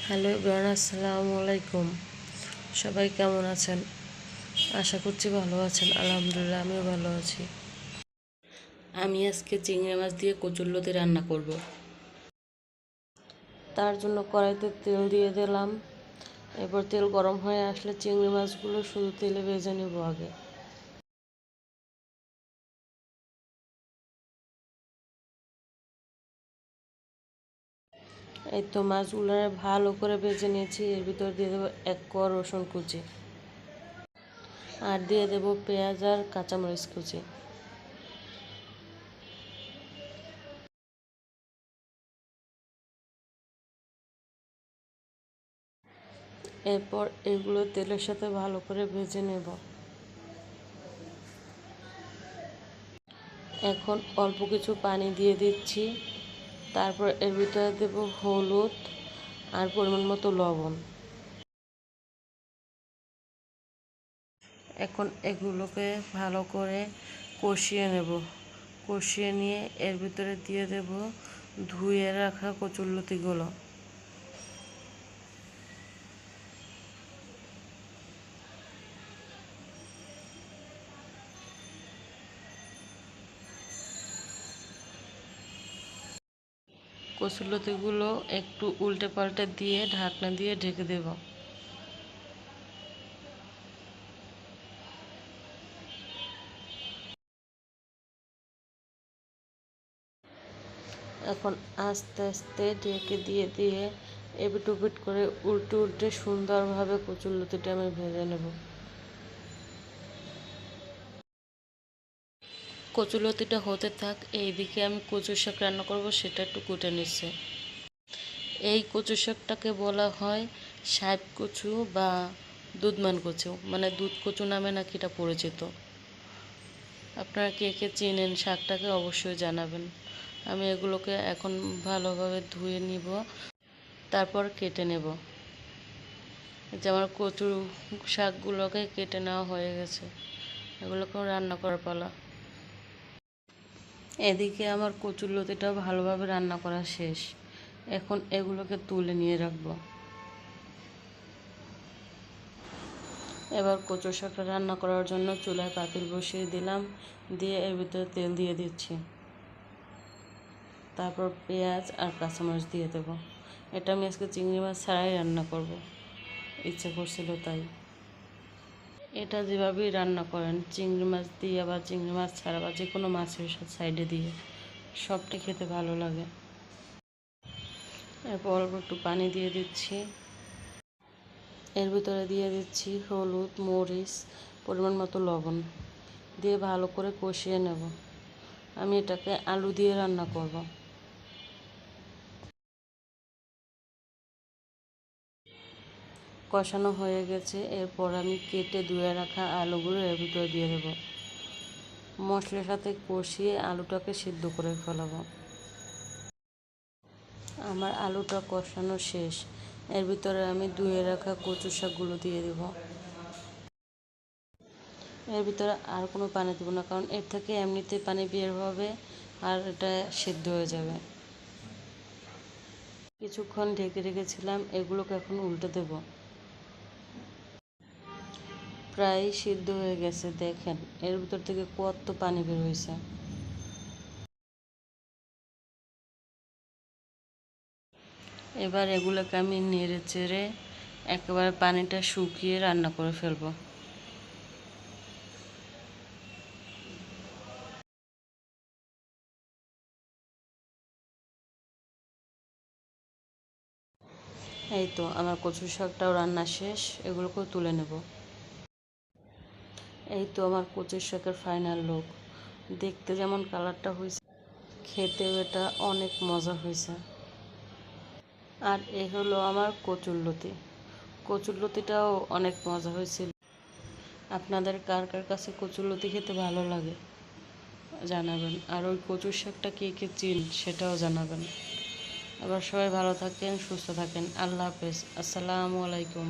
Hello everyone, আসসালামু আলাইকুম। সবাই কেমন আছেন? আশা করছি ভালো আছেন। আলহামদুলিল্লাহ, আমিও ভালো আছি। আমি আজকে চিংড়ি মাছ দিয়ে কচুরলতি রান্না করব। তার জন্য কড়াইতে তেল দিয়ে দিলাম। এরপর তেল গরম হয়ে আসলে চিংড়ি মাছগুলো শুধু তেলে ভেজে নেব আগে। এই তো মাছগুলো ভালো করে ভেজে নিয়েছি। এর ভিতর দিয়ে দেবো 1 কোয়া রসুন কুচি, আর দিয়ে দেবো পেঁয়াজ আর কাঁচামরিচ কুচি। এরপর এগুলো তেলের সাথে ভালো করে ভেজে নেব। এখন অল্প কিছু পানি দিয়ে দিচ্ছি। তারপর এর ভিতরে দেব হলুদ আর পরিমাণ মতো লবণ। এখন এগুলোকে ভালো করে কষিয়ে নেব। কষিয়ে নিয়ে এর ভিতরে দিয়ে দেব ধুয়ে রাখা কচুরলতিগুলো। কচুরলতিগুলো একটু উল্টে পাল্টে দিয়ে ঢাকনা দিয়ে ঢেকে দেব। এখন আস্তে আস্তে ঢেকে দিয়ে এপিট ওপিট করে উল্টে উল্টে সুন্দরভাবে কচুরলতিটা আমি ভেজে নেব। কচুরলতিটা হতে থাক, এইদিকে আমি কচুর শাক রান্না করব, সেটা একটু কুটে নিচ্ছে। এই কচু শাকটাকে বলা হয় সাহেব কচু বা দুধমান কচু, মানে দুধ কচু নামে নাকি এটা পরিচিত। আপনারা কে কে চেনেন শাকটাকে অবশ্যই জানাবেন। আমি এগুলোকে এখন ভালোভাবে ধুয়ে নিব, তারপর কেটে নেব। যে আমার কচু শাকগুলোকে কেটে নেওয়া হয়ে গেছে, এগুলোকেও রান্না করার পালা। এদিকে আমার কচুরলতিটাও ভালোভাবে রান্না করা শেষ। এখন এগুলোকে তুলে নিয়ে রাখবো। এবার কচু শাকটা রান্না করার জন্য চুলায় পাতিল বসিয়ে দিলাম, দিয়ে এর ভিতরে তেল দিয়ে দিচ্ছি। তারপর পেঁয়াজ আর কাঁচামরিচ দিয়ে দেবো। এটা আমি আজকে চিংড়ি মাছ ছাড়াই রান্না করব, ইচ্ছে করছিল তাই। এটা যেভাবেই রান্না করেন, চিংড়ি মাছ দিয়ে বা চিংড়ি মাছ ছাড়া বা যে কোনো মাছের সাইডে দিয়ে, সবটাই খেতে ভালো লাগে। এরপর অল্প একটু পানি দিয়ে দিচ্ছি। এর ভিতরে দিয়ে দিচ্ছি হলুদ, মরিচ, পরিমাণ মতো লবণ দিয়ে ভালো করে কষিয়ে নেব। আমি এটাকে আলু দিয়ে রান্না করব। কষানো হয়ে গেছে। এরপর আমি কেটে ধুয়ে রাখা আলুগুলো এর ভিতরে দিয়ে দেবো। মশলার সাথে কষিয়ে আলুটাকে সিদ্ধ করে ফেলাবো। আমার আলুটা কষানো শেষ। এর ভিতরে আমি ধুয়ে রাখা কচু শাকগুলো দিয়ে দেব। এর ভিতরে আর কোনো পানি দেবো না, কারণ এর থেকে এমনিতেই পানি বের হবে আর এটা সিদ্ধ হয়ে যাবে। কিছুক্ষণ ঢেকে রেখেছিলাম, এগুলোকে এখন উল্টে দেব। প্রায় সিদ্ধ হয়ে গেছে, দেখেন এর ভিতর থেকে কত পানি বের হয়েছে। এবার এগুলোকে আমি নেড়ে চেড়ে একেবারে পানিটা শুকিয়ে রান্না করে ফেলবো। এই তো আমার কচু শাকটাও রান্না শেষ, এগুলোকেও তুলে নেব। এই তো আমার কচু শাকের ফাইনাল লুক। দেখতে যেমন কালারটা হয়েছে, খেতেও এটা অনেক মজা হয়েছে। আর এ হলো আমার কচুরলতি। কচুরলতিটাও অনেক মজা হয়েছিল। আপনাদের কার কার কাছে কচুরলতি খেতে ভালো লাগে জানাবেন, আর ওই কচুর শাকটা কে কে চিন সেটাও জানাবেন। আবার সবাই ভালো থাকেন, সুস্থ থাকেন। আল্লাহ হাফেজ, আসসালামু আলাইকুম।